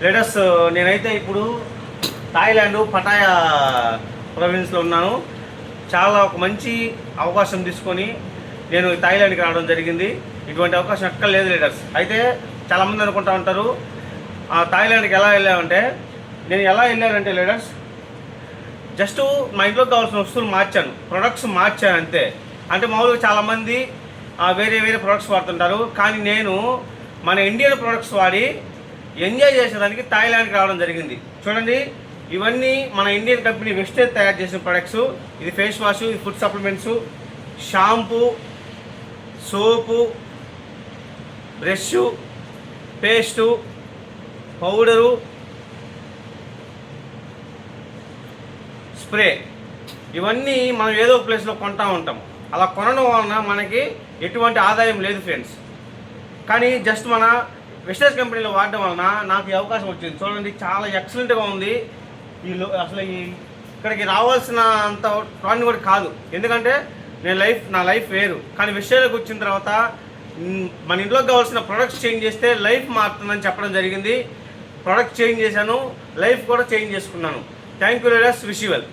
Latest నేనైతే ఇప్పుడు Thailand Pattaya ప్రొవిన్స్లో ఉన్నాను. చాలా ఒక మంచి అవకాశం తీసుకొని నేను థాయిలాండ్కి రావడం జరిగింది. ఇటువంటి అవకాశం ఎక్కడ లేదు లీడర్స్. అయితే చాలామంది అనుకుంటా ఉంటారు థాయిలాండ్కి ఎలా వెళ్ళామంటే, నేను ఎలా వెళ్ళానంటే లీడర్స్, జస్ట్ మా ఇంట్లోకి కావాల్సిన వస్తువులు మార్చాను, ప్రొడక్ట్స్ మార్చాను అంతే. అంటే మామూలుగా చాలామంది వేరే వేరే ప్రొడక్ట్స్ వాడుతుంటారు, కానీ నేను మన ఇండియన్ ప్రొడక్ట్స్ వాడి ఎంజాయ్ చేసేదానికి థాయిలాండ్కి రావడం జరిగింది. చూడండి, ఇవన్నీ మన ఇండియన్ కంపెనీ వెస్టేజ్ తయారు చేసిన ప్రొడక్ట్స్. ఇది ఫేస్ వాష్, ఇది ఫుడ్ సప్లిమెంట్స్, షాంపూ, సోపు, బ్రష్, పేస్టు, పౌడరు, స్ప్రే. ఇవన్నీ మనం ఏదో ప్లేస్లో కొంటా ఉంటాం. అలా కొనడం వలన మనకి ఎటువంటి ఆదాయం లేదు ఫ్రెండ్స్. కానీ జస్ట్ మన వెస్టేజ్ కంపెనీలో వాడడం వలన నాకు ఈ అవకాశం వచ్చింది. చూడండి, చాలా ఎక్సలెంట్గా ఉంది. అసలు ఇక్కడికి రావాల్సిన అంత ప్లాన్ కూడా కాదు, ఎందుకంటే నా లైఫ్ వేరు. కానీ విషయాలకు వచ్చిన తర్వాత మన ఇంట్లోకి కావాల్సిన ప్రొడక్ట్స్ చేంజ్ చేస్తే లైఫ్ మారుతుందని చెప్పడం జరిగింది. ప్రొడక్ట్ చేంజ్ చేశాను, లైఫ్ కూడా చేంజ్ చేసుకున్నాను. Thank you leaders, wish you well.